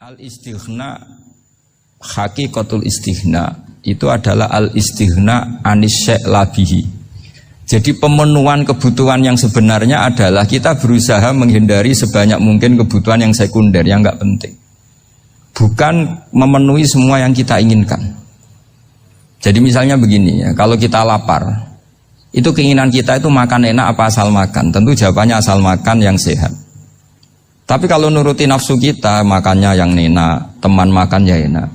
Al-istighna, hakikatul istighna itu adalah al-istighna anis syai' labihi. Jadi pemenuhan kebutuhan yang sebenarnya adalah kita berusaha menghindari sebanyak mungkin kebutuhan yang sekunder, yang enggak penting. Bukan memenuhi semua yang kita inginkan. Jadi misalnya begini ya, kalau kita lapar, itu keinginan kita itu makan enak apa asal makan? Tentu jawabannya asal makan yang sehat. Tapi kalau nuruti nafsu kita, makannya yang enak, teman makan ya enak.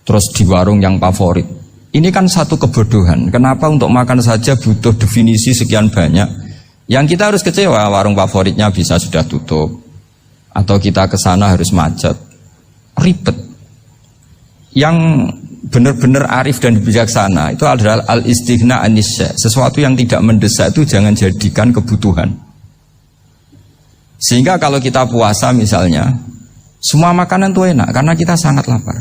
Terus di warung yang favorit. Ini kan satu kebodohan. Kenapa untuk makan saja butuh definisi sekian banyak? Yang kita harus kecewa, warung favoritnya bisa sudah tutup. Atau kita ke sana harus macet. Ribet. Yang benar-benar arif dan bijaksana itu adalah al-istighna anisya. Sesuatu yang tidak mendesak itu jangan jadikan kebutuhan. Sehingga kalau kita puasa misalnya, semua makanan itu enak karena kita sangat lapar.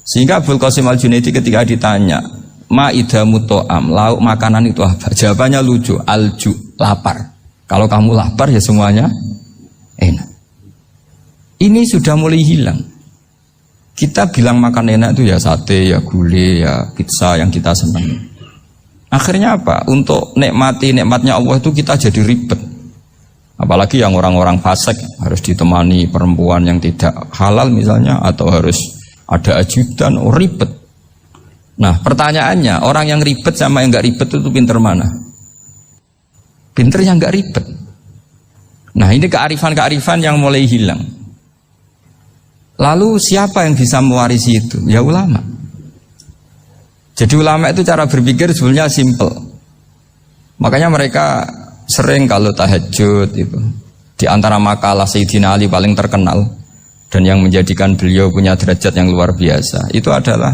Sehingga Abul Qasim Al-Junaidi ketika ditanya, ma'idamu to'am, lauk makanan itu apa? Jawabannya lucu, alju, lapar. Kalau kamu lapar ya semuanya enak. Ini sudah mulai hilang. Kita bilang makan enak itu ya sate, ya gulai, ya pizza yang kita senang. Akhirnya apa? Untuk nikmatnya Allah itu kita jadi ribet. Apalagi yang orang-orang fasik harus ditemani perempuan yang tidak halal misalnya, atau harus ada ajudan, ribet. Nah pertanyaannya, orang yang ribet sama yang gak ribet itu pinter mana? Pinter yang gak ribet. Nah ini kearifan-kearifan yang mulai hilang. Lalu siapa yang bisa mewarisi itu? Ya ulama. Jadi ulama itu cara berpikir sebenarnya simple. Makanya mereka sering kalau tahajud itu, di antara makalah Sayyidina Ali paling terkenal dan yang menjadikan beliau punya derajat yang luar biasa itu adalah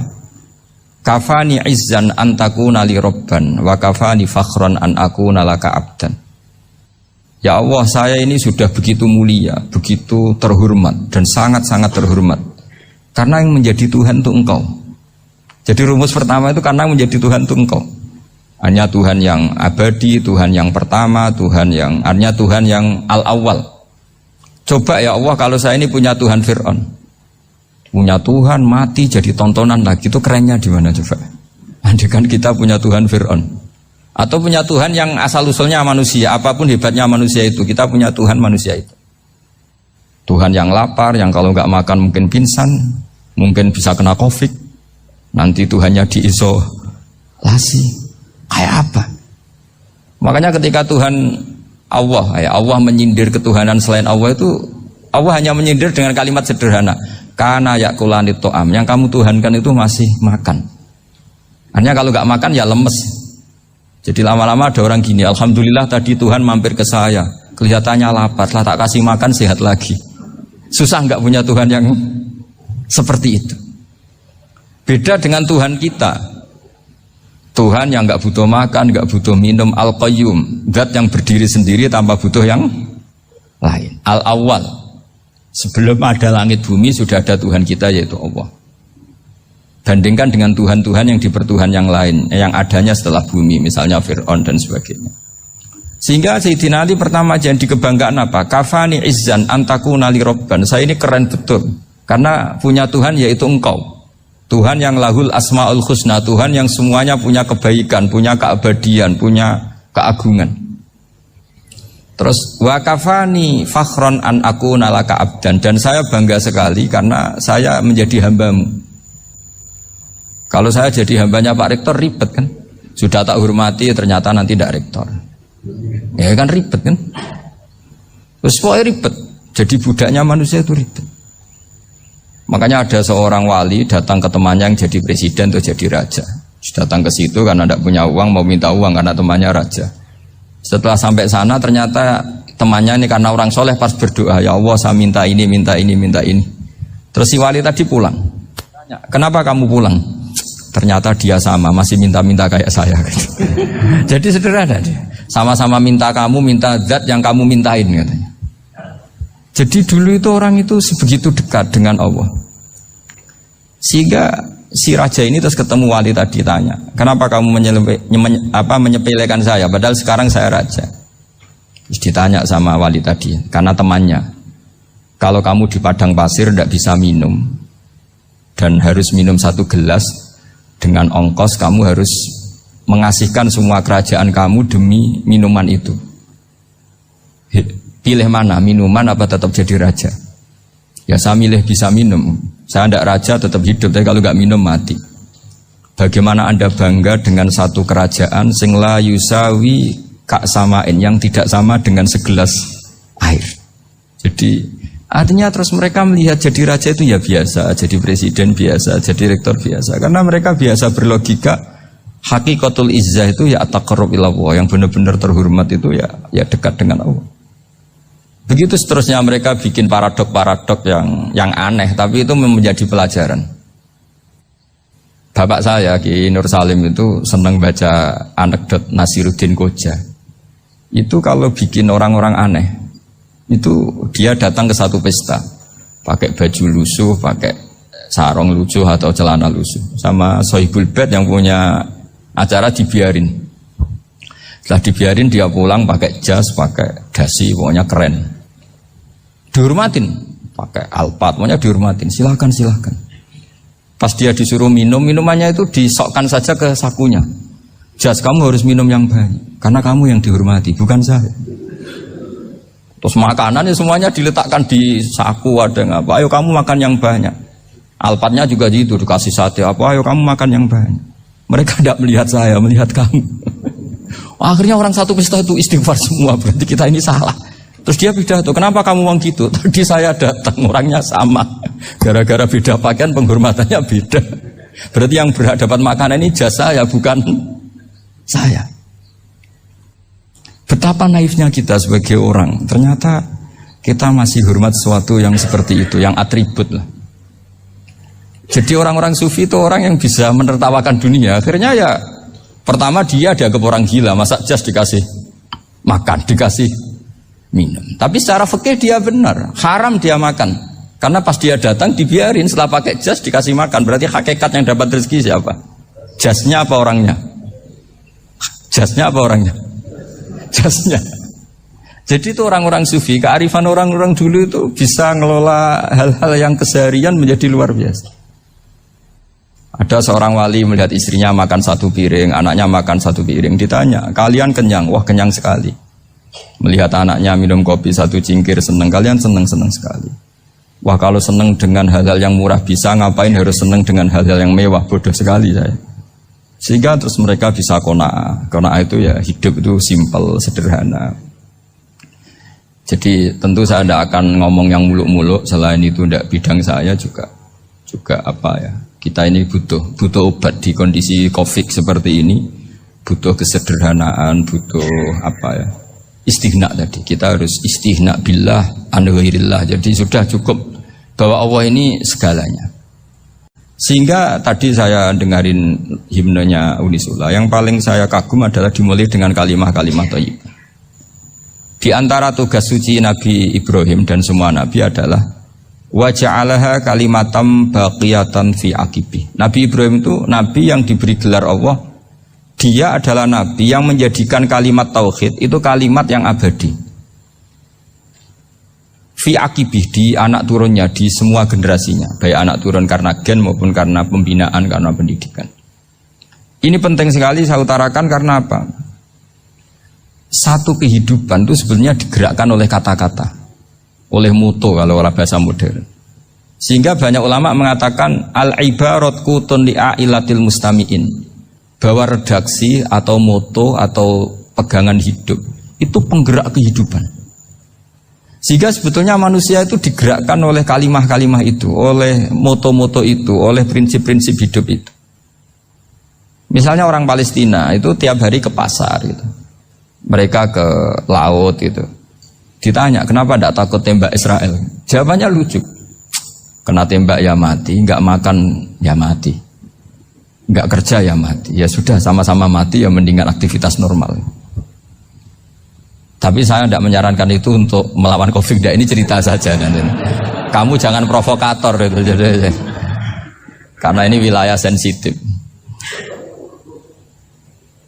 kafani izzan an takuna li robban wa kafani fakhran an akuna laka abdan. Ya Allah, saya ini sudah begitu mulia, begitu terhormat dan sangat-sangat terhormat karena yang menjadi Tuhan itu Engkau. Jadi rumus pertama itu karena menjadi Tuhan itu Engkau. Hanya Tuhan yang abadi, Tuhan yang pertama, hanya Tuhan yang al-awwal. Coba ya Allah, kalau saya ini punya Tuhan Fir'aun, punya Tuhan mati jadi tontonan lagi, itu kerennya di mana coba? Andaikan kita punya Tuhan Fir'aun, atau punya Tuhan yang asal usulnya manusia, apapun hebatnya manusia itu, kita punya Tuhan manusia itu. Tuhan yang lapar, yang kalau nggak makan mungkin pingsan, mungkin bisa kena COVID, nanti Tuhannya diisolasi. Kayak apa? Makanya ketika Tuhan Allah menyindir ketuhanan selain Allah itu, Allah hanya menyindir dengan kalimat sederhana, kana yakulanit to'am, yang kamu tuhankan itu masih makan. Hanya kalau nggak makan ya lemes. Jadi lama-lama ada orang gini, alhamdulillah tadi Tuhan mampir ke saya, kelihatannya lapar, lah tak kasih makan sehat lagi. Susah nggak punya Tuhan yang seperti itu. Beda dengan Tuhan kita. Tuhan yang nggak butuh makan, nggak butuh minum, al-qayyum, zat yang berdiri sendiri tanpa butuh yang lain. Al-awwal, sebelum ada langit bumi sudah ada Tuhan kita yaitu Allah. Bandingkan dengan Tuhan-Tuhan yang dipertuhan yang lain, yang adanya setelah bumi, misalnya Fir'aun dan sebagainya. Sehingga Sayyidina Ali pertama jadi kebanggaan apa? Kafani izzan antakuna li robban. Saya ini keren betul, karena punya Tuhan yaitu Engkau. Tuhan yang lahul asma'ul husna, Tuhan yang semuanya punya kebaikan, punya keabadian, punya keagungan. Terus wa kafani fakhron an akuna laka abdan, dan saya bangga sekali karena saya menjadi hambamu. Kalau saya jadi hambanya Pak Rektor ribet kan? Sudah tak hormati ternyata nanti tidak rektor. Ya kan ribet kan? Terus pokoknya ribet. Jadi budaknya manusia itu ribet. Makanya ada seorang wali datang ke temannya yang jadi presiden atau jadi raja. Datang ke situ karena tidak punya uang, mau minta uang karena temannya raja. Setelah sampai sana ternyata temannya ini karena orang soleh pas berdoa, ya Allah saya minta ini, minta ini, minta ini. Terus si wali tadi pulang. Tanya, kenapa kamu pulang? Ternyata dia sama, masih minta-minta kayak saya. Jadi sederhana dia. Sama-sama minta kamu, minta zat yang kamu mintain katanya. Jadi dulu itu orang itu sebegitu dekat dengan Allah. Sehingga si raja ini terus ketemu wali tadi tanya, kenapa kamu menyepelekan saya padahal sekarang saya raja? Terus ditanya sama wali tadi, karena temannya, Kalau kamu di padang pasir tidak bisa minum dan harus minum 1 gelas, dengan ongkos kamu harus mengasihkan semua kerajaan kamu demi minuman itu. Pilih mana, minuman apa tetap jadi raja? Ya saya milih bisa minum. Saya tidak raja tetap hidup, tapi kalau nggak minum mati. Bagaimana Anda bangga dengan satu kerajaan sing la yusawi kak samain, yang tidak sama dengan segelas air. Jadi artinya terus mereka melihat jadi raja itu ya biasa, jadi presiden biasa, jadi rektor biasa. Karena mereka biasa berlogika, hakikatul izzah itu ya at-taqarrub ila Allah, yang benar-benar terhormat itu ya dekat dengan Allah. Begitu seterusnya mereka bikin paradok-paradok yang aneh, tapi itu menjadi pelajaran. Bapak saya Ki Nur Salim itu senang baca anekdot Nasiruddin Koja. Itu kalau bikin orang-orang aneh, itu dia datang ke satu pesta, pakai baju lusuh, pakai sarung lusuh atau celana lusuh, sama Sohibul Bait yang punya acara dibiarin. Setelah dibiarin dia pulang pakai jas, pakai dasi, pokoknya keren. Dihormatin, pakai alpat, pokoknya dihormatin. Silakan. Pas dia disuruh minum, minumannya itu disokkan saja ke sakunya. Jas, kamu harus minum yang banyak, karena kamu yang dihormati, bukan saya. Terus makanannya semuanya diletakkan di saku, ada yang apa? Ayo kamu makan yang banyak. Alpatnya juga gitu, dikasih sate apa? Ayo kamu makan yang banyak. Mereka tidak melihat saya, melihat kamu. Akhirnya orang satu pesta itu istighfar semua, berarti kita ini salah. Terus dia pidato, kenapa kamu ngomong gitu? Tadi saya datang, orangnya sama. Gara-gara beda pakaian, penghormatannya beda. Berarti yang berhak dapat makanan ini jasa ya, bukan saya. Betapa naifnya kita sebagai orang. Ternyata kita masih hormat sesuatu yang seperti itu, yang atribut lah. Jadi orang-orang sufi itu orang yang bisa menertawakan dunia. Akhirnya ya, pertama dia dianggap orang gila, masa jas dikasih makan, dikasih minum. Tapi secara fikih dia benar, haram dia makan. Karena pas dia datang dibiarin, setelah pakai jas dikasih makan. Berarti hakikat yang dapat rezeki siapa? Jasnya apa orangnya? Jasnya apa orangnya? Jasnya. Jadi itu orang-orang sufi, kearifan orang-orang dulu itu bisa ngelola hal-hal yang keseharian menjadi luar biasa. Ada seorang wali melihat istrinya makan 1 piring, anaknya makan 1 piring. Ditanya, kalian kenyang? Wah, kenyang sekali. Melihat anaknya minum kopi 1 cingkir, senang. Kalian senang sekali. Wah, kalau senang dengan hal-hal yang murah bisa, ngapain harus senang dengan hal-hal yang mewah? Bodoh sekali saya. Sehingga terus mereka bisa qanaah. Qanaah itu ya hidup itu simpel, sederhana. Jadi tentu saya tidak akan ngomong yang muluk-muluk. Selain itu tidak bidang saya juga apa ya. Kita ini butuh obat di kondisi COVID seperti ini. Butuh kesederhanaan, butuh apa ya. Istihna tadi, kita harus istihna billah an ghairillah. Jadi sudah cukup bahwa Allah ini segalanya. Sehingga tadi saya dengarin himnenya Unisula, yang paling saya kagum adalah dimulai dengan kalimat-kalimat thayyibah. Di antara tugas suci Nabi Ibrahim dan semua nabi adalah wa ja'alaha kalimatam baqiyatan fi aqibi. Nabi Ibrahim itu nabi yang diberi gelar Allah. Dia adalah nabi yang menjadikan kalimat tauhid itu kalimat yang abadi. Fi akibih, di anak turunnya, di semua generasinya, baik anak turun karena gen maupun karena pembinaan, karena pendidikan. Ini penting sekali saya utarakan karena apa? Satu kehidupan itu sebenarnya digerakkan oleh kata-kata, oleh moto kalau orang bahasa modern. Sehingga banyak ulama mengatakan al-ibarat kutun li'ailatil mustami'in, bahwa redaksi atau moto atau pegangan hidup itu penggerak kehidupan. Sehingga sebetulnya manusia itu digerakkan oleh kalimah-kalimah itu, oleh moto-moto itu, oleh prinsip-prinsip hidup itu. Misalnya orang Palestina itu tiap hari ke pasar gitu. Mereka ke laut gitu. Ditanya, kenapa tidak takut tembak Israel? Jawabannya lucu. Kena tembak ya mati, nggak makan ya mati. Nggak kerja ya mati. Ya sudah, sama-sama mati ya mendingan aktivitas normal. Tapi saya tidak menyarankan itu untuk melawan COVID. Ini cerita saja. Kamu jangan provokator itu. Karena ini wilayah sensitif.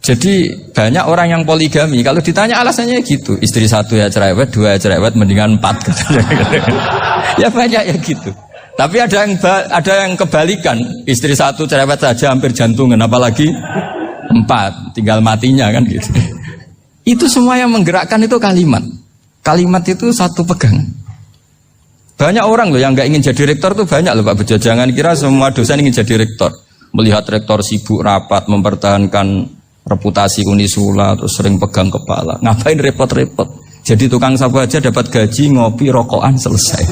Jadi banyak orang yang poligami, kalau ditanya alasannya gitu, istri 1 ya cerewet, 2 ya cerewet, mendingan 4 katanya. Ya banyak ya gitu. Tapi ada yang kebalikan, istri 1 cerewet saja hampir jantungan, apalagi 4, tinggal matinya kan gitu. Itu semua yang menggerakkan itu kalimat. Kalimat itu satu pegangan. Banyak orang loh yang nggak ingin jadi rektor tuh banyak loh Pak Bejo. Jangan kira semua dosen ingin jadi rektor. Melihat rektor sibuk rapat, mempertahankan reputasi Unisula, terus sering pegang kepala. Ngapain repot-repot? Jadi tukang sapu aja dapat gaji, ngopi, rokokan, selesai.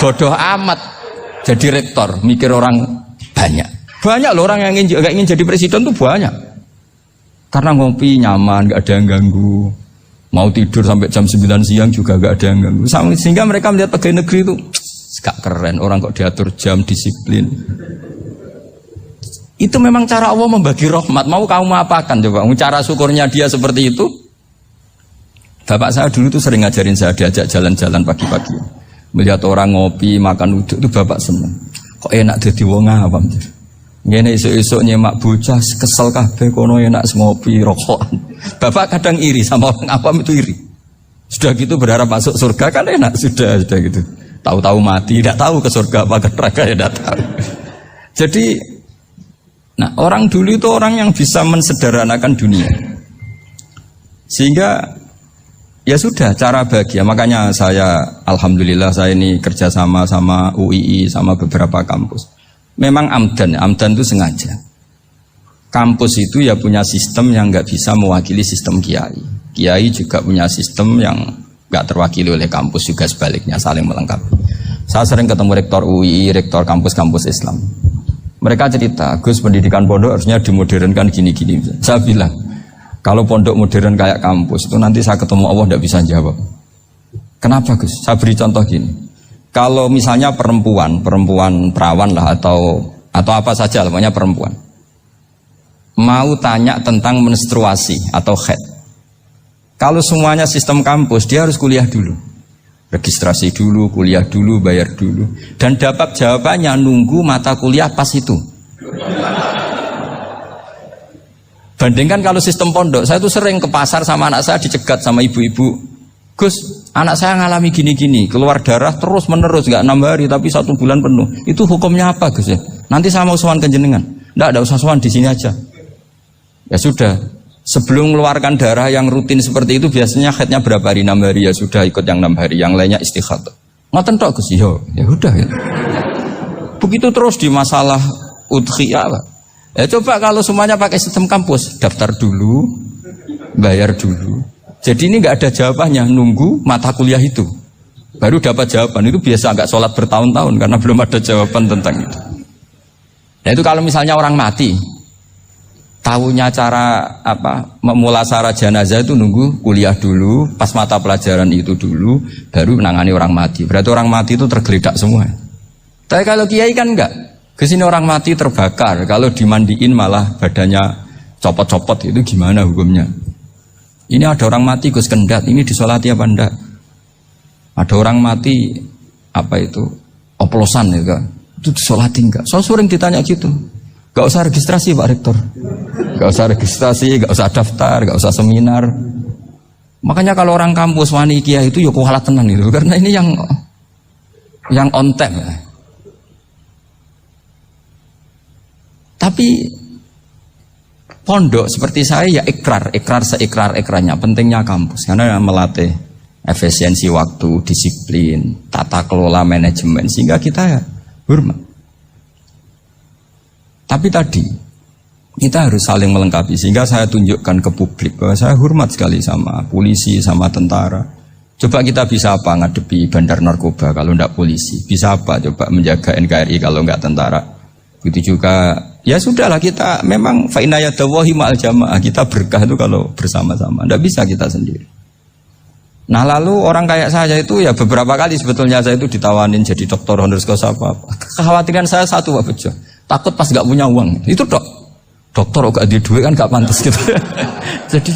Bodoh amat jadi rektor, mikir orang banyak. Banyak loh orang yang gak ingin jadi presiden tuh banyak. Karena ngopi nyaman, gak ada yang ganggu. Mau tidur sampai jam 9 siang juga gak ada yang ganggu. Sehingga mereka melihat pegawai negeri itu gak keren, orang kok diatur jam, disiplin. Itu memang cara Allah membagi rahmat. Mau kamu apakan coba? Cara syukurnya dia seperti itu. Bapak saya dulu tuh sering ngajarin saya, diajak jalan-jalan pagi-pagi. Melihat orang ngopi, makan uduk itu bapak seneng. Kok enak jadi wong awam. Ngene esuk-esuk nyemak bocah kesel kabeh kono enak ngopi rokokan. Bapak kadang iri sama orang awam itu iri. Sudah gitu berharap masuk surga kan enak sudah gitu. Tahu-tahu mati, tidak tahu ke surga apa ke neraka ya tidak tahu. Jadi nah, orang dulu itu orang yang bisa mensederhanakan dunia. Sehingga ya sudah cara bahagia. Makanya saya alhamdulillah saya ini kerjasama sama UII sama beberapa kampus. Memang amdan itu sengaja. Kampus itu ya punya sistem yang nggak bisa mewakili sistem kiai. Kiai juga punya sistem yang nggak terwakili oleh kampus, juga sebaliknya saling melengkapi. Saya sering ketemu rektor UII, rektor kampus-kampus Islam. Mereka cerita, Gus pendidikan pondok harusnya dimodernkan gini-gini. Saya bilang, kalau pondok modern kayak kampus itu nanti saya ketemu Allah tidak bisa jawab. Kenapa Gus? Saya beri contoh gini. Kalau misalnya perempuan perawan lah atau apa saja, namanya perempuan, mau tanya tentang menstruasi atau haid. Kalau semuanya sistem kampus, dia harus kuliah dulu. Registrasi dulu, kuliah dulu, bayar dulu. Dan dapat jawabannya nunggu mata kuliah pas itu. Bandingkan kalau sistem pondok, saya tuh sering ke pasar sama anak saya dicegat sama ibu-ibu. Gus, anak saya ngalami gini-gini, keluar darah terus menerus, gak 6 hari tapi 1 bulan penuh. Itu hukumnya apa Gus ya? Nanti saya mau sowan ke jenengan. Nggak usah sowan di sini aja. Ya sudah. Sebelum mengeluarkan darah yang rutin seperti itu biasanya haidnya berapa hari? 6 hari ya sudah ikut yang 6 hari, yang lainnya istighatsah. Ngoten tok Gus, ya udah ya. Begitu terus di masalah udhiyah. Ya coba kalau semuanya pakai sistem kampus, daftar dulu, bayar dulu. Jadi ini nggak ada jawabannya, nunggu mata kuliah itu. Baru dapat jawaban, itu biasa nggak sholat bertahun-tahun karena belum ada jawaban tentang itu. Nah itu kalau misalnya orang mati, tahunya cara memulasara jenazah itu nunggu kuliah dulu, pas mata pelajaran itu dulu, baru menangani orang mati. Berarti orang mati itu tergeledak semua. Tapi kalau kiai kan enggak. Kesini orang mati terbakar, kalau dimandiin malah badannya copot-copot, itu gimana hukumnya? Ini ada orang mati Gus Kendat, ini disolati apa enggak? Ada orang mati oplosan ya, itu disolati enggak? So sering ditanya gitu. Gak usah registrasi Pak Rektor. Gak usah registrasi, gak usah daftar, gak usah seminar. Makanya kalau orang kampus wani kiai itu ya kualat tenan itu, karena ini yang on time. Tapi pondok seperti saya ya ikrar seikrar-ikrarnya pentingnya kampus karena melatih efisiensi waktu, disiplin, tata kelola manajemen sehingga kita ya hormat. Tapi tadi kita harus saling melengkapi sehingga saya tunjukkan ke publik bahwa saya hormat sekali sama polisi, sama tentara. Coba kita bisa apa ngadepi bandar narkoba kalau enggak polisi? Bisa apa coba menjaga NKRI kalau enggak tentara? Begitu juga ya sudahlah kita memang fa inna yadallahi ma'al jamaah, kita berkah itu kalau bersama-sama. Enggak bisa kita sendiri. Nah lalu orang kayak saya itu ya beberapa kali sebetulnya saya itu ditawanin jadi doktor honoris causa apa. Kekhawatiran saya satu Pak Bejo, takut pas gak punya uang. Itu dokter gak ada duit kan gak pantas gitu. Jadi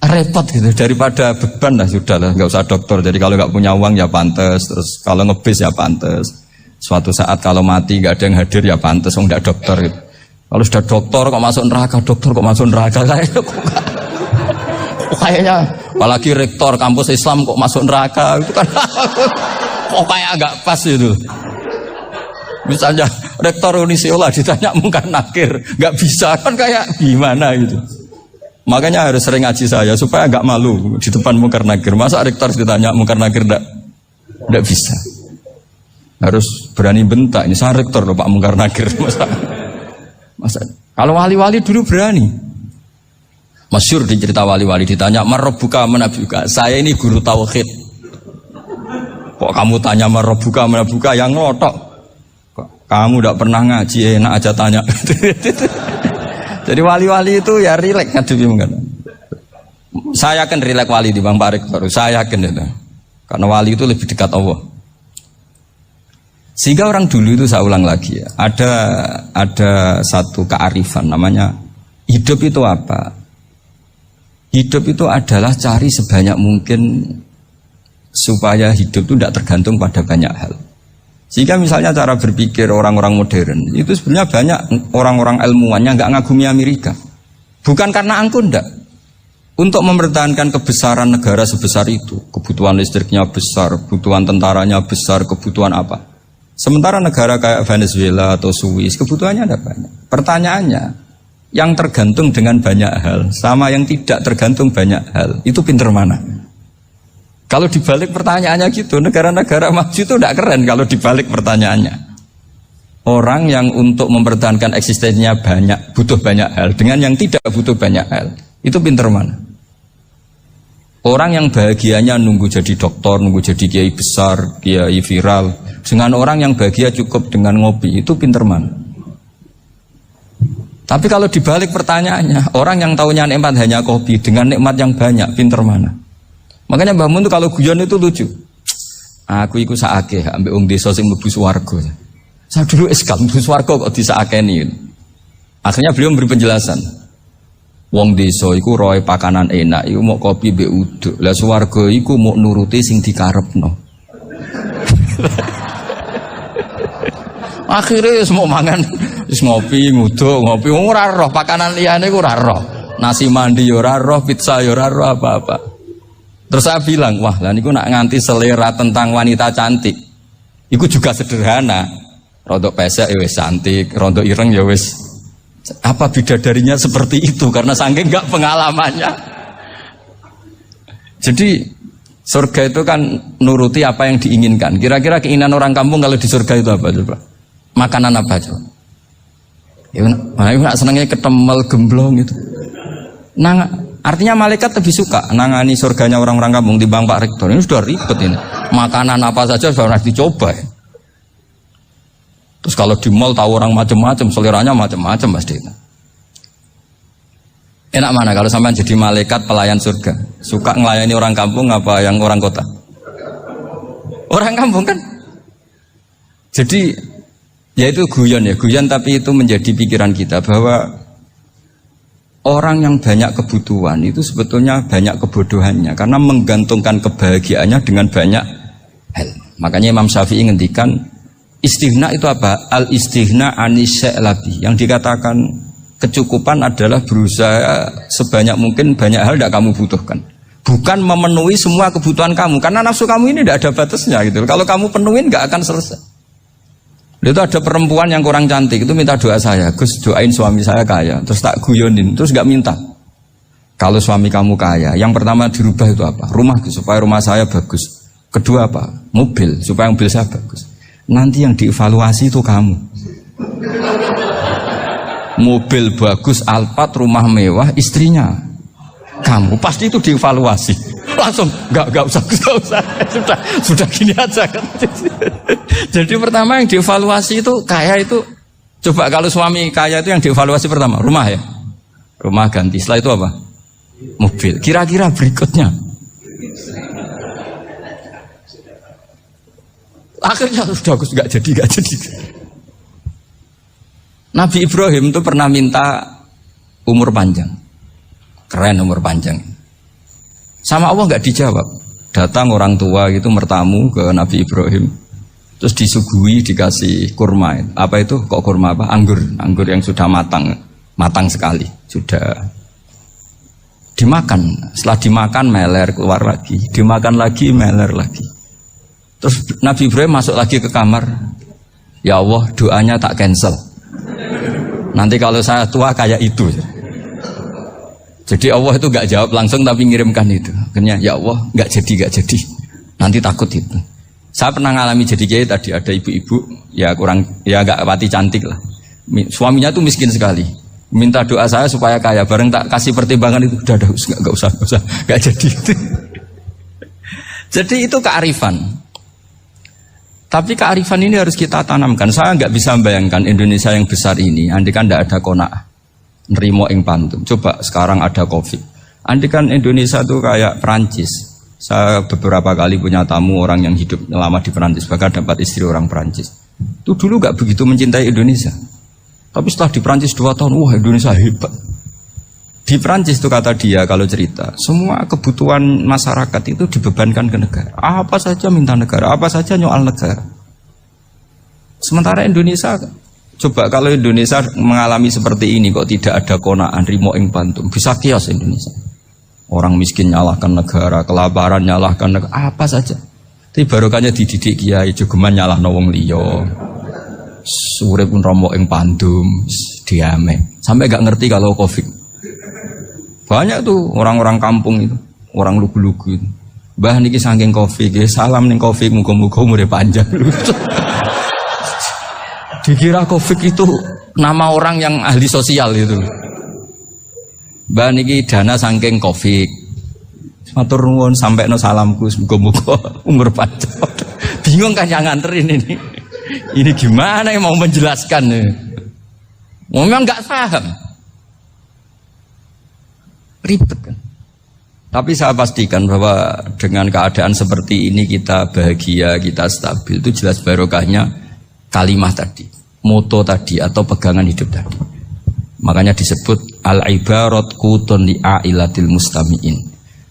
repot gitu, daripada beban lah sudah lah, gak usah dokter. Jadi kalau gak punya uang ya pantas, terus kalau ngebis ya pantas. Suatu saat kalau mati gak ada yang hadir ya pantas, gak dokter gitu. Kalau sudah doktor kok masuk neraka, kayaknya apalagi rektor kampus Islam kok masuk neraka itu kan kok kayak agak pas itu. Misalnya rektor Unisiola ditanya Mungkar Nakir, nggak bisa kan kayak gimana gitu. Makanya harus sering ngaji saya supaya agak malu di depan Mungkar Nakir. Masa rektor ditanya Mungkar Nakir nggak bisa. Harus berani bentak. Ini saya rektor loh Pak Mungkar Nakir. Masa kalau wali-wali dulu berani. Masyhur di cerita wali-wali ditanya Marabbuka manabuka. Saya ini guru tauhid. Kok kamu tanya Marabbuka manabuka yang ngotok? Kamu tidak pernah ngaji, enak aja tanya. Jadi wali-wali itu ya rileks ngadepi mungkin. Saya yakin rileks wali di Bang Pak Rektor. Saya yakin itu. Karena wali itu lebih dekat Allah. Sehingga orang dulu itu saya ulang lagi ya. Ada satu kearifan namanya hidup itu apa? Hidup itu adalah cari sebanyak mungkin supaya hidup itu tidak tergantung pada banyak hal. Sehingga misalnya cara berpikir orang-orang modern itu sebenarnya banyak orang-orang ilmuwan yang nggak ngagumi Amerika. Bukan karena angkuh ndak. Untuk mempertahankan kebesaran negara sebesar itu, kebutuhan listriknya besar, kebutuhan tentaranya besar, kebutuhan apa. Sementara negara kayak Venezuela atau Swiss kebutuhannya ada banyak. Pertanyaannya, yang tergantung dengan banyak hal sama yang tidak tergantung banyak hal itu pinter mana? Kalau dibalik pertanyaannya gitu, negara-negara maju itu tidak keren kalau dibalik pertanyaannya. Orang yang untuk mempertahankan eksistensinya banyak, butuh banyak hal, dengan yang tidak butuh banyak hal, itu pinter mana? Orang yang bahagianya nunggu jadi dokter, nunggu jadi kiai besar, kiai viral, dengan orang yang bahagia cukup dengan ngopi, itu pinter mana? Tapi kalau dibalik pertanyaannya, orang yang taunya nikmat hanya kopi, dengan nikmat yang banyak, pinter mana? Makanya Mbah Mun itu kalau guyon itu lucu. Aku iku sakake ambek wong desa sing mlebu swarga. Saya dulu eskal mlebu swarga kok disakeni. Akhirnya beliau memberi penjelasan. Wong desa iku roe pakanan enak, iku mau kopi mbek uduk. Lah swarga iku mau nuruti sing dikarepno. Akhirnya wis mau mangan, wis ngopi, nguduk, ngopi ora roh pakanan liyane iku ora roh. Nasi mandi yo ora roh, pizza yo ora roh apa-apa. Terus saya bilang, wah lah niku nak nganti selera tentang wanita cantik. Iku juga sederhana. Rodok pesek ya wis cantik, rodok ireng ya wis. Apa bidadarinya seperti itu karena saking enggak pengalamannya. Jadi surga itu kan nuruti apa yang diinginkan. Kira-kira keinginan orang kampung kalau di surga itu apa coba? Makanan apa coba? Ya nak senengnya ketemel gemblong gitu. Artinya malaikat lebih suka nangani surganya orang-orang kampung di Bang Pak Rektor. Ini sudah ribet ini. Makanan apa saja sudah pernah dicoba ya. Terus kalau di mall tahu orang macam-macam, seleranya macam-macam pasti. Enak mana kalau sampai jadi malaikat pelayan surga? Suka ngelayani orang kampung apa yang orang kota? Orang kampung kan. Jadi ya itu guyon ya, guyon tapi itu menjadi pikiran kita bahwa orang yang banyak kebutuhan itu sebetulnya banyak kebodohannya karena menggantungkan kebahagiaannya dengan banyak hal. Makanya Imam Syafi'i ngendikan istighna itu apa? Al istighna anisya'labi. Yang dikatakan kecukupan adalah berusaha sebanyak mungkin banyak hal tidak kamu butuhkan. Bukan memenuhi semua kebutuhan kamu karena nafsu kamu ini tidak ada batasnya gitu. Kalau kamu penuhin nggak akan selesai. Itu ada perempuan yang kurang cantik itu minta doa saya, Gus doain suami saya kaya, terus tak guyonin, terus gak minta. Kalau suami kamu kaya, yang pertama dirubah itu apa? Rumah supaya rumah saya bagus. Kedua apa? Mobil supaya mobil saya bagus. Nanti yang dievaluasi itu kamu. Mobil bagus, Alphard, rumah mewah, istrinya kamu pasti itu dievaluasi. Langsung nggak usah sudah gini aja kan. Jadi pertama yang dievaluasi itu kaya itu coba kalau suami kaya itu yang dievaluasi pertama rumah ya, rumah ganti. Setelah itu apa? Mobil. Kira-kira berikutnya akhirnya sudah nggak jadi. Nabi Ibrahim itu pernah minta umur panjang, keren umur panjang. Sama Allah nggak dijawab. Datang orang tua gitu mertamu ke Nabi Ibrahim. Terus disuguhi dikasih kurma. Apa itu? Kok kurma apa? Anggur yang sudah matang sekali. Sudah dimakan. Setelah dimakan meler keluar lagi. Dimakan lagi meler lagi. Terus Nabi Ibrahim masuk lagi ke kamar. Ya Allah, doanya tak cancel. Nanti kalau saya tua kayak itu. Jadi Allah itu gak jawab langsung tapi ngirimkan itu. Akhirnya ya Allah gak jadi. Nanti takut itu. Saya pernah ngalami jadi kiai tadi ada ibu-ibu ya gak pati cantik lah. Suaminya tuh miskin sekali. Minta doa saya supaya kaya. Bareng tak kasih pertimbangan itu udah gak usah gak jadi. Jadi itu kearifan. Tapi kearifan ini harus kita tanamkan. Saya nggak bisa membayangkan Indonesia yang besar ini. Andai kan tidak ada qanaah, nerimo ing pantum. Coba sekarang ada COVID. Andai kan Indonesia itu kayak Perancis. Saya beberapa kali punya tamu orang yang hidup lama di Perancis, bahkan dapat istri orang Perancis. Itu dulu nggak begitu mencintai Indonesia. Tapi setelah di Perancis 2 tahun, wah Indonesia hebat. Di Perancis itu kata dia kalau cerita, semua kebutuhan masyarakat itu dibebankan ke negara. Apa saja minta negara, apa saja nyoal negara. Sementara Indonesia, coba kalau Indonesia mengalami seperti ini kok tidak ada qanaah rimo ing pantum, bisa kios Indonesia. Orang miskin nyalahkan negara, kelaparan nyalahkan negara, apa saja. Tapi barokahnya dididik kiai, jogeman nyalahno wong liya. Urip pun romo ing pandum, diame. Sampai gak ngerti kalau Covid. Banyak tuh orang-orang kampung itu, orang lugu-lugu itu. Mbah niki saking Covid, salam ning Covid, muga-muga umure panjang. Dikira Covid itu nama orang yang ahli sosial itu. Mbah niki dana saking Covid. Matur nuwun sampekno salamku, muga-muga umur panjang. Bingung kan yang nganterin ini. Ini gimana yang mau menjelaskan? Memang nggak paham. Ribet kan. Tapi saya pastikan bahwa dengan keadaan seperti ini kita bahagia, kita stabil, itu jelas barokahnya kalimah tadi, moto tadi atau pegangan hidup tadi. Makanya disebut al-ibarat qutun li'ailatil mustami'in,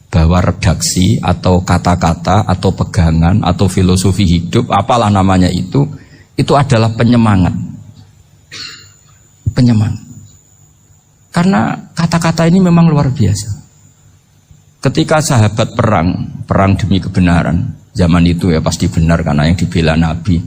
bahwa redaksi atau kata-kata atau pegangan atau filosofi hidup, apalah namanya itu adalah penyemangat. Karena kata-kata ini memang luar biasa. Ketika sahabat perang demi kebenaran, zaman itu ya pasti benar karena yang dibela Nabi.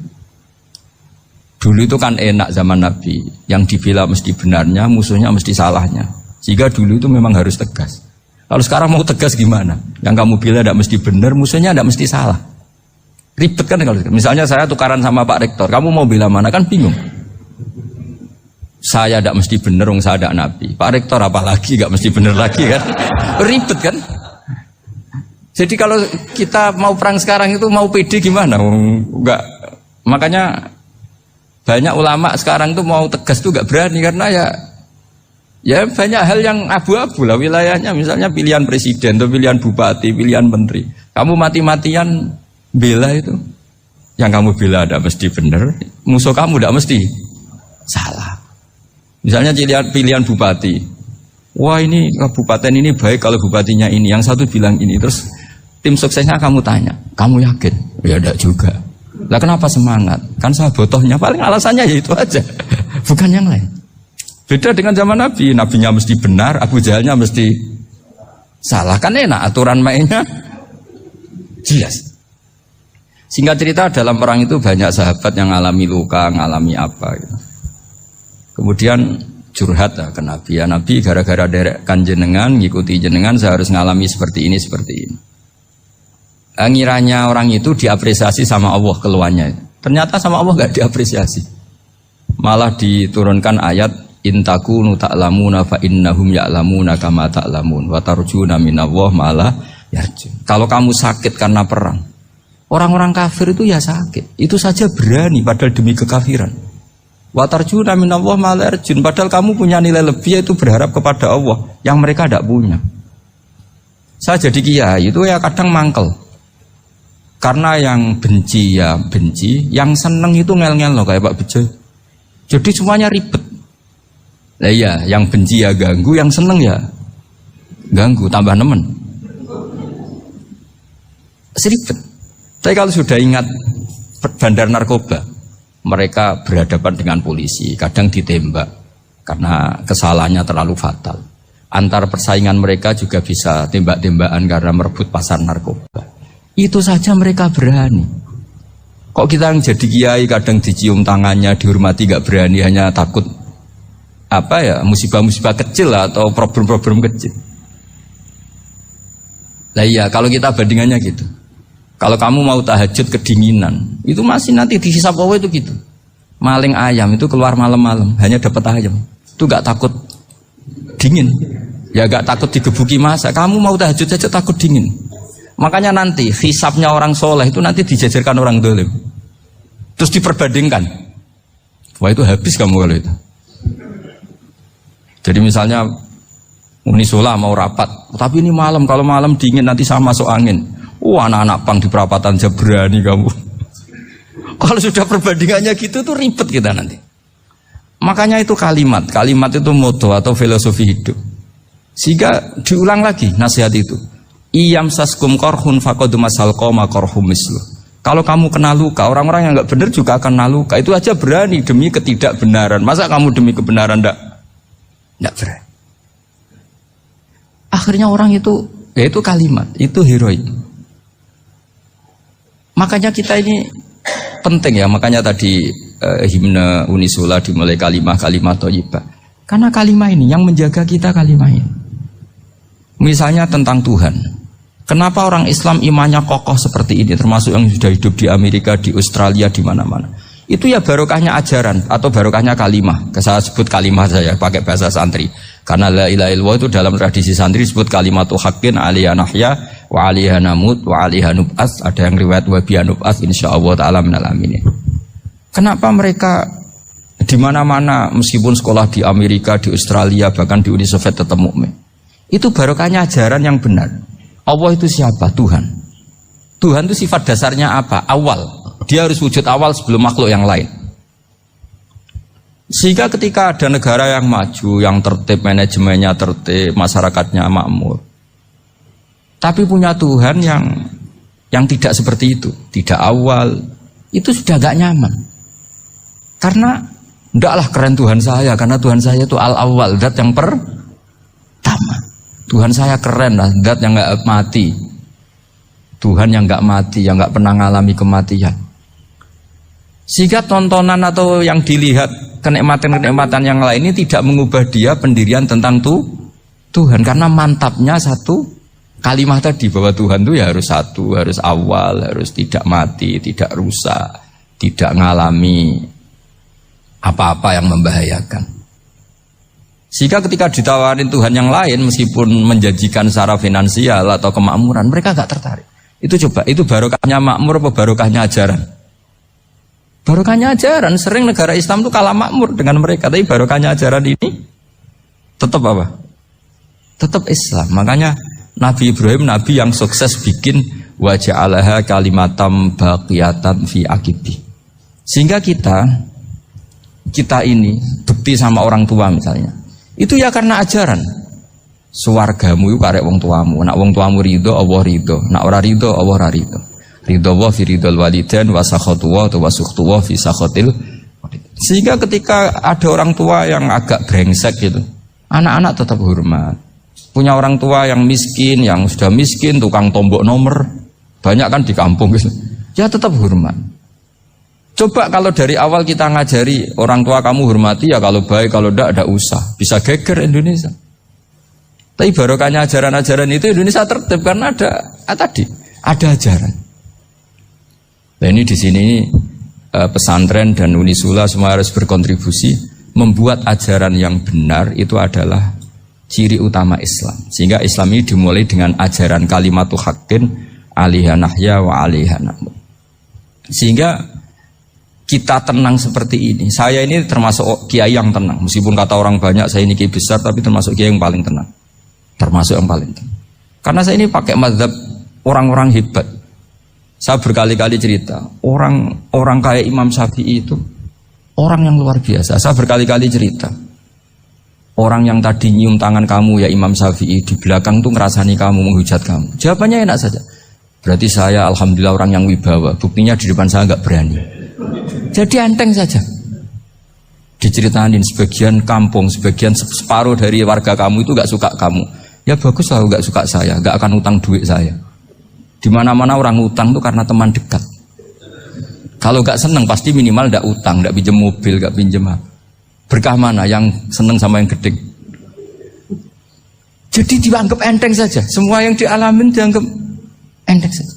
Dulu itu kan enak zaman Nabi, yang dibela mesti benarnya, musuhnya mesti salahnya. Sehingga dulu itu memang harus tegas. Kalau sekarang mau tegas gimana? Yang kamu bela tidak mesti benar, musuhnya tidak mesti salah. Ribet kan kalau misalnya saya tukaran sama Pak Rektor, kamu mau bela mana kan bingung. Saya tidak mesti benar, saya tidak Nabi. Pak Rektor apalagi tidak mesti benar lagi kan? Ribet kan? Jadi kalau kita mau perang sekarang itu mau pede gimana? Enggak. Makanya banyak ulama sekarang tuh mau tegas tuh enggak berani karena ya banyak hal yang abu-abu lah wilayahnya. Misalnya pilihan presiden atau pilihan bupati, pilihan menteri. Kamu mati-matian bela itu, yang kamu bela tidak mesti benar, musuh kamu tidak mesti salah. Misalnya pilihan bupati, wah ini kabupaten ini baik kalau bupatinya ini, yang satu bilang ini, terus tim suksesnya kamu tanya, kamu yakin? Ya tidak juga. Lah kenapa semangat? Kan saya botohnya, paling alasannya ya itu aja, bukan yang lain. Beda dengan zaman Nabi, nabinya mesti benar, Abu Jahalnya mesti salah, kan enak aturan mainnya jelas. Singkat cerita dalam perang itu banyak sahabat yang ngalami luka, ngalami apa gitu. Kemudian curhat lah ke Nabi, ya Nabi gara-gara derekkan jenengan, ngikuti jenengan saya harus ngalami seperti ini. Ngiranya orang itu diapresiasi sama Allah keluarnya. Ternyata sama Allah gak diapresiasi. Malah diturunkan ayat intakunu ta'lamuna fa innahum ya'lamuna kama ta'lamun wa tarjuna minallah malah yarjun. Kalau kamu sakit karena perang, orang-orang kafir itu ya sakit, itu saja berani padahal demi kekafiran. Wa tarjuna minallah ma la yarjun, padahal kamu punya nilai lebih yaitu berharap kepada Allah yang mereka tidak punya. Saya jadi kiai itu ya kadang mangkel. Karena yang benci ya benci, yang seneng itu ngel-ngel loh kayak Pak Bejo. Jadi semuanya ribet. Nah iya, yang benci ya ganggu, yang seneng ya ganggu, tambah nemen. Seribet. Tapi kalau sudah ingat bandar narkoba. Mereka berhadapan dengan polisi, kadang ditembak karena kesalahannya terlalu fatal. Antar persaingan mereka juga bisa tembak-tembakan karena merebut pasar narkoba. Itu saja mereka berani. Kok kita yang jadi kiai kadang dicium tangannya, dihormati gak berani, hanya takut musibah-musibah kecil atau problem-problem kecil. Lah iya, kalau kita bandingannya gitu. Kalau kamu mau tahajud kedinginan, itu masih nanti dihisab Allah itu gitu. Maling ayam itu keluar malam-malam, hanya dapat ayam. Itu gak takut dingin. Ya gak takut digebuki masa. Kamu mau tahajud saja takut dingin. Makanya nanti hisabnya orang soleh itu nanti dijajarkan orang dolim. Terus diperbandingkan. Wah itu habis kamu kalau itu. Jadi misalnya Unisola mau rapat, tapi ini malam, kalau malam dingin nanti sama masuk angin. Anak-anak pang di perapatan aja berani kamu. Kalau sudah perbandingannya gitu tuh ribet kita nanti. Makanya itu kalimat itu moto atau filosofi hidup. Sehingga diulang lagi nasihat itu. Iyam saskum korhun fakodu masal koma korhum mislu. Kalau kamu kena luka, orang-orang yang nggak benar juga akan kena luka. Itu aja berani demi ketidakbenaran. Masa kamu demi kebenaran nggak berani? Akhirnya orang itu, ya itu kalimat, itu heroik. Makanya kita ini penting ya, makanya tadi himne Unisula dimulai kalimat thayyibah. Karena kalimat ini yang menjaga kita kalimat ini. Misalnya tentang Tuhan. Kenapa orang Islam imannya kokoh seperti ini, termasuk yang sudah hidup di Amerika, di Australia, di mana-mana. Itu ya barokahnya ajaran atau barokahnya kalimah. Saya sebut kalimah saya pakai bahasa santri. Karena la ilaha illallah itu dalam tradisi santri disebut kalimatu haqqin aliyah nahya wa aliyah namut wa aliyah nub'ats. Ada yang riwayat wa biya nub'ats insyaallah taala minal aminin. Kenapa mereka di mana-mana meskipun sekolah di Amerika, di Australia, bahkan di Uni Soviet tetap mukmin? Itu barokahnya ajaran yang benar. Allah itu siapa? Tuhan. Tuhan itu sifat dasarnya apa? Awal. Dia harus wujud awal sebelum makhluk yang lain. Sehingga ketika ada negara yang maju, yang tertib, manajemennya tertib, masyarakatnya makmur, tapi punya Tuhan yang tidak seperti itu, tidak awal, itu sudah gak nyaman. Karena ndaklah keren Tuhan saya, karena Tuhan saya itu al-awwal, zat yang pertama. Tuhan saya keren lah, zat yang gak mati. Tuhan yang gak mati, yang gak pernah mengalami kematian. Sehingga tontonan atau yang dilihat kenikmatan-kenikmatan yang lain ini tidak mengubah dia pendirian tentang Tuhan. Karena mantapnya satu kalimat tadi bahwa Tuhan itu ya harus satu, harus awal, harus tidak mati, tidak rusak, tidak mengalami apa-apa yang membahayakan. Sehingga ketika ditawarin Tuhan yang lain meskipun menjanjikan secara finansial atau kemakmuran, mereka gak tertarik. Itu coba, itu barokahnya makmur apa barokahnya ajaran? Barokahnya ajaran. Sering negara Islam itu kalah makmur dengan mereka, tapi barokahnya ajaran ini tetap apa? Tetap Islam. Makanya Nabi Ibrahim, Nabi yang sukses bikin waja'alaha kalimatam baqiyatan fi akibi. Sehingga kita ini bekti sama orang tua misalnya, itu ya karena ajaran. Suwargamu itu karek wong tuamu. Nak wong tuamu ridho, Allah ridho. Nak ora ridho, Allah ora ridho. Ridho wa fi ridhol walidain wa sakhatu wa sukhtu wa fi sakhatil. Sehingga ketika ada orang tua yang agak brengsek gitu, anak-anak tetap hormat. Punya orang tua yang miskin, yang sudah miskin, tukang tombok nomor, banyak kan di kampung gitu. Ya tetap hormat. Coba kalau dari awal kita ngajari orang tua kamu hormati ya, kalau baik, kalau tidak usah. Bisa geger Indonesia. Tapi barokahnya ajaran-ajaran itu Indonesia tertib karena ada ajaran. Nah ini di sini pesantren dan Unisula semua harus berkontribusi membuat ajaran yang benar itu adalah ciri utama Islam. Sehingga Islam ini dimulai dengan ajaran kalimatu haqqin alaiha nahya wa alaiha namut. Sehingga kita tenang seperti ini. Saya ini termasuk kiai yang tenang. Meskipun kata orang banyak saya ini kiai besar, tapi termasuk kiai yang paling tenang. Termasuk yang paling tenang. Karena saya ini pakai mazhab orang-orang hebat. Saya berkali-kali cerita, orang kayak Imam Syafi'i itu orang yang luar biasa. Saya berkali-kali cerita, orang yang tadi nyium tangan kamu ya Imam Syafi'i, di belakang tuh ngerasani kamu, menghujat kamu. Jawabannya enak saja. Berarti saya alhamdulillah orang yang wibawa. Buktinya di depan saya nggak berani. Jadi enteng saja. Diceritain sebagian kampung, sebagian separuh dari warga kamu itu nggak suka kamu. Ya bagus lah nggak suka saya, nggak akan utang duit saya. Di mana-mana orang utang itu karena teman dekat. Kalau nggak seneng pasti minimal nggak utang, nggak pinjam mobil, nggak pinjam apa. Berkah mana yang seneng sama yang gede? Jadi dianggap enteng saja. Semua yang dialamin dianggap enteng saja.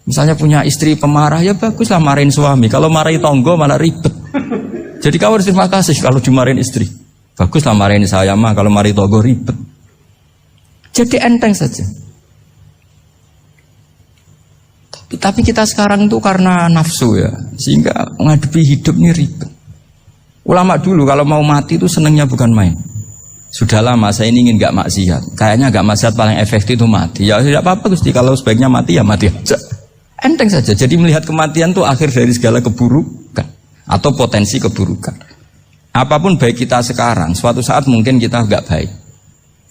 Misalnya punya istri pemarah, ya baguslah marahin suami. Kalau marahin tonggo malah ribet. Jadi kau harus terima kasih kalau dimarahin istri. Baguslah marahin saya mah, kalau marahin tonggo ribet. Jadi enteng saja. Tapi kita sekarang itu karena nafsu ya, sehingga menghadapi hidup ini ribet. Ulama dulu kalau mau mati itu senengnya bukan main. Sudah lama saya ini ingin gak maksiat. Kayaknya gak maksiat paling efektif itu mati. Ya tidak apa-apa Gusti, kalau sebaiknya mati ya mati aja. Enteng saja. Jadi melihat kematian itu akhir dari segala keburukan atau potensi keburukan. Apapun baik kita sekarang, suatu saat mungkin kita gak baik.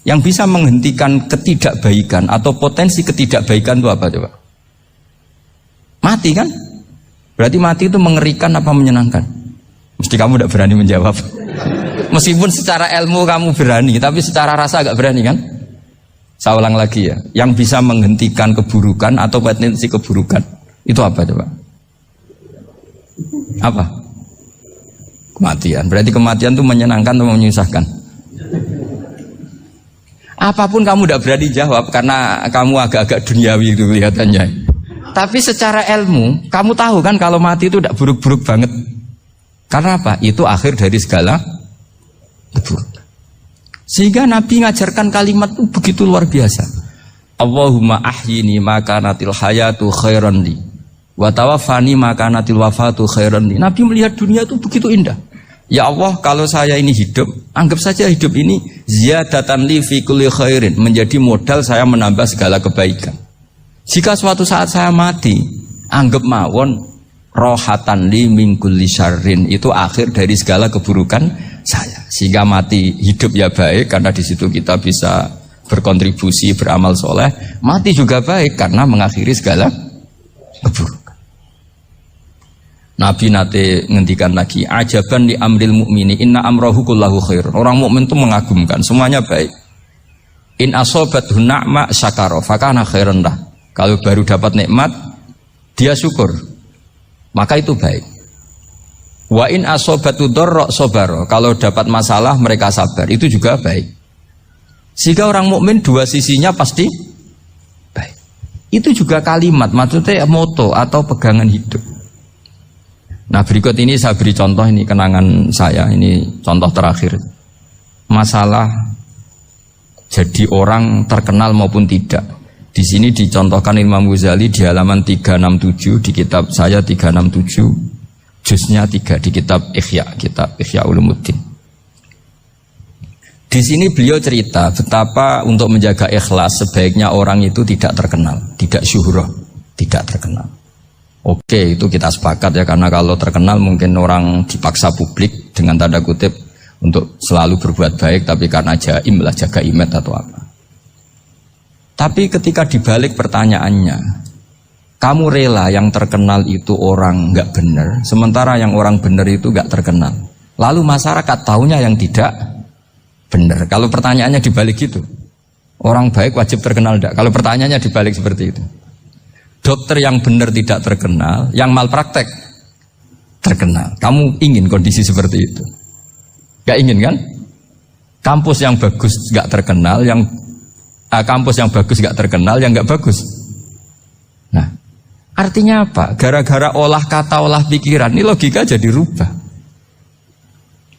Yang bisa menghentikan ketidakbaikan atau potensi ketidakbaikan itu apa coba? Mati kan? Berarti mati itu mengerikan apa menyenangkan? Mesti kamu tidak berani menjawab. Meskipun secara ilmu kamu berani, tapi secara rasa agak berani kan? Saya ulang lagi ya. Yang bisa menghentikan keburukan atau potensi keburukan itu apa coba? Apa? Kematian. Berarti kematian itu menyenangkan atau menyusahkan? Apapun kamu tidak berani jawab karena kamu agak-agak duniawi itu kelihatannya. Tapi secara ilmu, kamu tahu kan kalau mati itu tidak buruk-buruk banget. Karena apa? Itu akhir dari segala keburukan. Sehingga Nabi ngajarkan kalimat itu begitu luar biasa. Allahumma ahyini makanatil hayatu khairan li wa tawaffani makanatil wafatu khairan li. Nabi melihat dunia itu begitu indah. Ya Allah, kalau saya ini hidup, anggap saja hidup ini ziyadatan li fi kulli khairin, menjadi modal saya menambah segala kebaikan. Jika suatu saat saya mati, anggap mawon rohatan li min kulli syarrin, itu akhir dari segala keburukan saya. Sehingga mati hidup ya baik karena di situ kita bisa berkontribusi beramal soleh. Mati juga baik karena mengakhiri segala keburukan. Nabi nate ngendikan lagi, ajaban li amril mu'mini inna amrahu kullahu khair. Orang mukmin itu mengagumkan, semuanya baik. In asobathu na'ma syakara fakana khairan lah. Kalau baru dapat nikmat, dia syukur, maka itu baik. Wa in asobatu dorro sobaro, kalau dapat masalah mereka sabar, itu juga baik. Sehingga orang mukmin dua sisinya pasti baik. Itu juga kalimat, maksudnya moto atau pegangan hidup. Nah berikut ini saya beri contoh, ini kenangan saya, ini contoh terakhir. Masalah jadi orang terkenal maupun tidak. Di sini dicontohkan Imam Ghazali di halaman 367 di kitab saya 367 juznya 3 di kitab Ihya Ulumuddin. Di sini beliau cerita betapa untuk menjaga ikhlas sebaiknya orang itu tidak terkenal, tidak syuhrah, tidak terkenal. Oke, itu kita sepakat ya, karena kalau terkenal mungkin orang dipaksa publik dengan tanda kutip untuk selalu berbuat baik, tapi karena jaim lah, jaga image atau apa. Tapi ketika dibalik pertanyaannya, kamu rela yang terkenal itu orang nggak benar, sementara yang orang benar itu nggak terkenal. Lalu masyarakat tahunya yang tidak benar. Kalau pertanyaannya dibalik gitu, orang baik wajib terkenal enggak? Kalau pertanyaannya dibalik seperti itu, dokter yang benar tidak terkenal, yang malpraktek terkenal. Kamu ingin kondisi seperti itu? Gak ingin kan? Kampus yang bagus gak terkenal, kampus yang bagus gak terkenal, yang gak bagus. Nah, artinya apa? Gara-gara olah kata, olah pikiran, ini logika jadi rubah.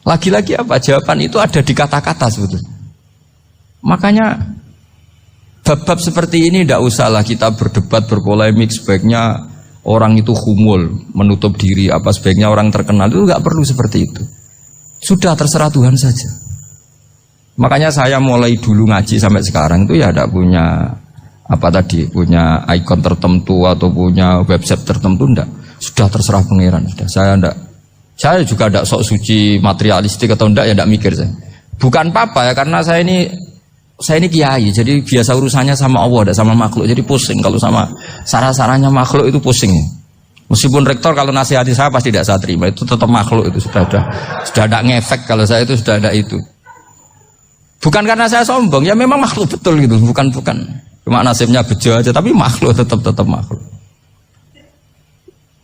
Lagi-lagi apa? Jawaban itu ada di kata-kata sebetulnya. Makanya bab-bab seperti ini tidak usahlah kita berdebat, berpolemik. Sebaiknya orang itu humul, menutup diri, apa sebaiknya orang terkenal, itu nggak perlu seperti itu. Sudah terserah Tuhan saja. Makanya saya mulai dulu ngaji sampai sekarang itu ya tidak punya punya ikon tertentu atau punya website tertentu, enggak. Sudah terserah pangeran. Sudah saya juga tidak sok suci materialistik atau enggak, ya tidak mikir saya. Bukan apa-apa ya, karena saya ini saya ini kiai, jadi biasa urusannya sama Allah, tidak sama makhluk. Jadi pusing kalau sama sarah-sarahnya makhluk itu pusing. Meskipun rektor kalau nasihati saya pasti tidak saya terima, itu tetap makhluk, itu sudah ada ngefek kalau saya itu sudah ada itu. Bukan karena saya sombong, ya memang makhluk betul gitu, bukan. Cuma nasibnya bejo aja, tapi makhluk tetap makhluk.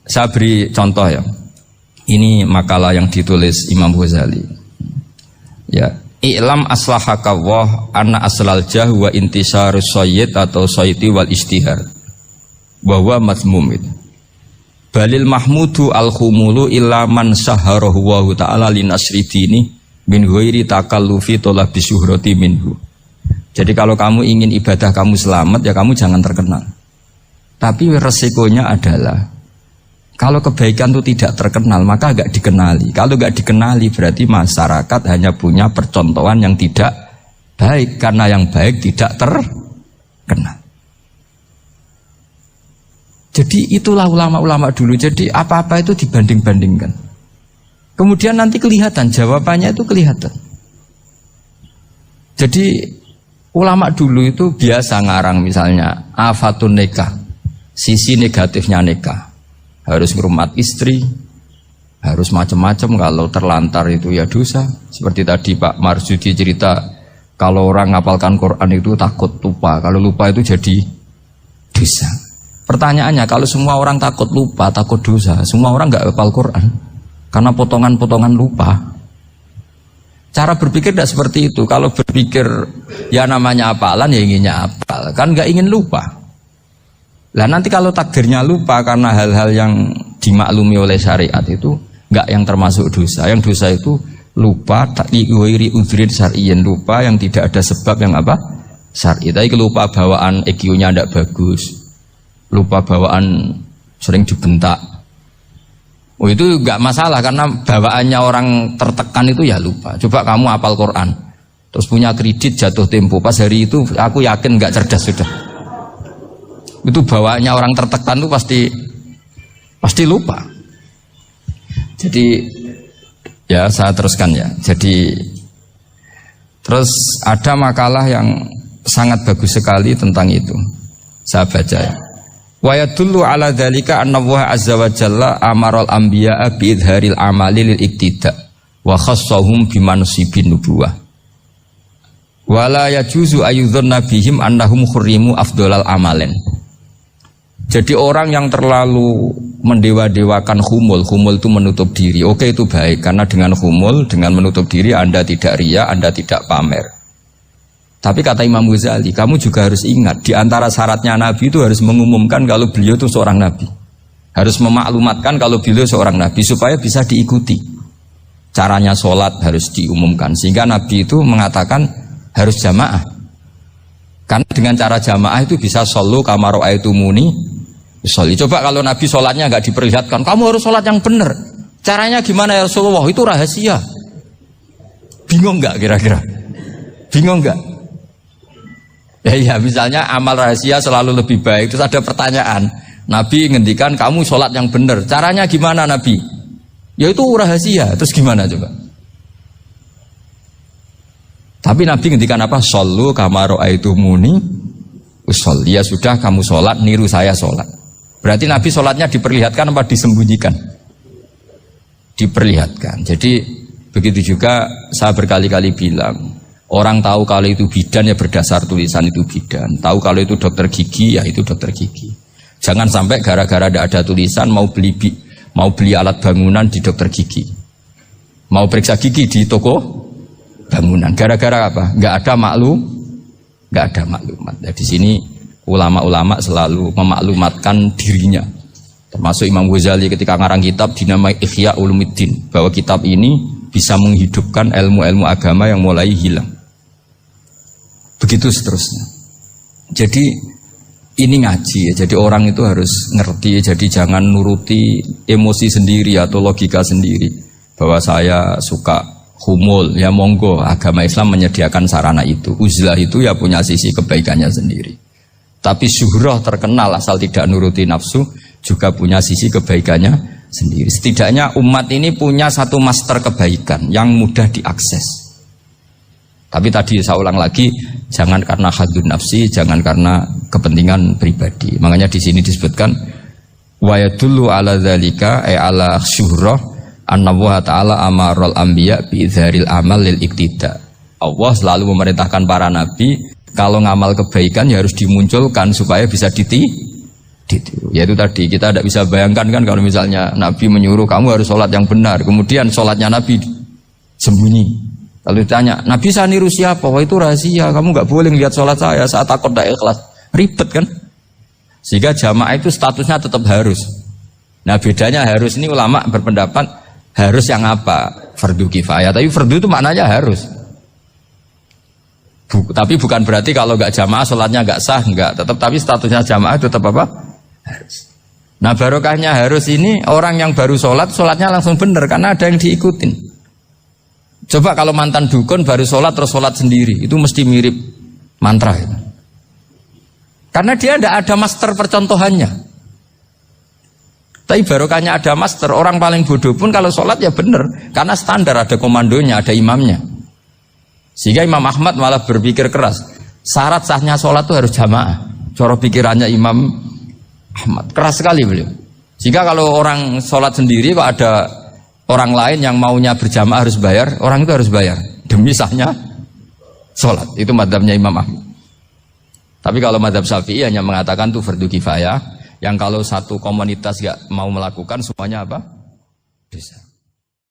Saya beri contoh ya. Ini makalah yang ditulis Imam Ghazali. Ya, i'lam aslahakallah anna aslal jahwa intisarus sayyid atau sayyidi wal istihar. Bahwa mazmum itu. Balil mahmudu al-khumulu illa man saharahu wa ta'ala linasri dini min ghairi takallufi talabi syuhrati minhu. Jadi kalau kamu ingin ibadah kamu selamat, ya kamu jangan terkenal. Tapi resikonya adalah kalau kebaikan itu tidak terkenal, maka gak dikenali. Kalau gak dikenali berarti masyarakat hanya punya percontohan yang tidak baik, karena yang baik tidak terkenal. Jadi itulah ulama-ulama dulu. Jadi apa-apa itu dibanding-bandingkan. Kemudian nanti kelihatan, jawabannya itu kelihatan. Jadi ulama dulu itu biasa ngarang misalnya afatun nikah, sisi negatifnya nikah. Harus ngurmat istri, harus macam-macam, kalau terlantar itu ya dosa. Seperti tadi Pak Marsudi cerita, kalau orang ngapalkan Quran itu takut lupa, kalau lupa itu jadi dosa. Pertanyaannya, kalau semua orang takut lupa, takut dosa, semua orang nggak hafal Quran karena potongan-potongan lupa. Cara berpikir tidak seperti itu. Kalau berpikir ya namanya hafalan, ya inginnya hafal, kan nggak ingin lupa. Lah nanti kalau takdirnya lupa karena hal-hal yang dimaklumi oleh syariat itu nggak yang termasuk dosa. Yang dosa itu lupa takdiwiri udhrin syar'iyyin, lupa yang tidak ada sebab yang apa? Syar'i. Tapi lupa bawaan EQ-nya tidak bagus, lupa bawaan sering dibentak. Oh itu nggak masalah karena bawaannya orang tertekan itu ya lupa. Coba kamu hafal Quran, terus punya kredit jatuh tempo, pas hari itu aku yakin nggak cerdas sudah. Itu bawaannya orang tertekan itu pasti lupa. Jadi ya saya teruskan ya. Jadi terus ada makalah yang sangat bagus sekali tentang itu. Saya baca ya. Wa yadullu ala dzalika anna Allah azza wa jalla amaral anbiya'a bi idharil amali lil iktida wa khassahum bi mansibin nubuwah. Wala yajuzu ayyudhanna bihim annahum khurrimu afdhalal amalen. Jadi orang yang terlalu mendewa-dewakan khumul itu menutup diri. Oke itu baik, karena dengan khumul, dengan menutup diri Anda tidak riya, Anda tidak pamer. Tapi kata Imam Ghazali, kamu juga harus ingat, di antara syaratnya Nabi itu harus mengumumkan kalau beliau itu seorang Nabi. Harus memaklumatkan kalau beliau seorang Nabi, supaya bisa diikuti. Caranya sholat harus diumumkan, sehingga Nabi itu mengatakan harus jamaah. Karena dengan cara jamaah itu bisa shollu kama ra'aitumuni sholli. Coba kalau Nabi sholatnya nggak diperlihatkan, kamu harus sholat yang benar. Caranya gimana ya Rasulullah? Itu rahasia. Bingung nggak kira-kira? Bingung nggak? Ya misalnya amal rahasia selalu lebih baik. Terus ada pertanyaan, Nabi ngendikan kamu sholat yang benar. Caranya gimana Nabi? Ya itu rahasia. Terus gimana coba? Tapi Nabi ngendikan apa? Shollu kama ra'aitumuni usolli. Ya sudah, kamu sholat, niru saya sholat. Berarti Nabi sholatnya diperlihatkan apa disembunyikan? Diperlihatkan. Jadi begitu juga saya berkali-kali bilang, orang tahu kalau itu bidan ya berdasar tulisan itu bidan. Tahu kalau itu dokter gigi ya itu dokter gigi. Jangan sampai gara-gara tidak ada tulisan mau beli alat bangunan di dokter gigi, mau periksa gigi di toko bangunan. Gara-gara apa? Nggak ada maklumat. Nah, di sini ulama-ulama selalu memaklumatkan dirinya. Termasuk Imam Ghazali ketika ngarang kitab dinamai Ihya Ulumuddin, bahwa kitab ini bisa menghidupkan ilmu-ilmu agama yang mulai hilang. Begitu seterusnya. Jadi ini ngaji ya. Jadi orang itu harus ngerti. Jadi jangan nuruti emosi sendiri atau logika sendiri. Bahwa saya suka humul, ya monggo, agama Islam menyediakan sarana itu. Uzlah itu ya punya sisi kebaikannya sendiri. Tapi syuhrah terkenal asal tidak nuruti nafsu juga punya sisi kebaikannya sendiri. Setidaknya umat ini punya satu master kebaikan yang mudah diakses. Tapi tadi saya ulang lagi, jangan karena hadun nafsi, jangan karena kepentingan pribadi. Makanya di sini disebutkan wa yadullu ala dzalika ala syuhrah anna wa ta'ala amarul anbiya bi idzharil amal lil iktida. Allah selalu memerintahkan para nabi kalau ngamal kebaikan ya harus dimunculkan supaya bisa ditiru. Yaitu tadi kita tidak bisa bayangkan kan kalau misalnya nabi menyuruh kamu harus sholat yang benar, kemudian sholatnya nabi sembunyi. Lalu ditanya, Nabi saya niru siapa? Wah itu rahasia, kamu nggak boleh lihat sholat saya saat takut tidak ikhlas. Ribet kan? Sehingga jamaah itu statusnya tetap harus. Nah bedanya harus ini ulama berpendapat harus yang apa? Fardu kifayah. Tapi fardu itu maknanya harus. Tapi bukan berarti kalau nggak jamaah sholatnya nggak sah, nggak. Tapi statusnya jamaah tetap apa? Harus. Nah barokahnya harus ini orang yang baru sholat, sholatnya langsung benar karena ada yang diikutin. Coba kalau mantan dukun baru sholat terus sholat sendiri, itu mesti mirip mantra ya. Karena dia tidak ada master percontohannya. Tapi barokahnya ada master, orang paling bodoh pun kalau sholat ya benar, karena standar ada komandonya, ada imamnya. Sehingga Imam Ahmad malah berpikir keras, syarat sahnya sholat itu harus jamaah. Cara pikirannya Imam Ahmad keras sekali beliau. Sehingga kalau orang sholat sendiri kok ada orang lain yang maunya berjamaah harus bayar, orang itu harus bayar demi sahnya sholat. Itu madzhabnya Imam Ahmad. Tapi kalau madzhab Syafi'i hanya mengatakan itu fardu kifayah, yang kalau satu komunitas gak mau melakukan semuanya apa? Bisa.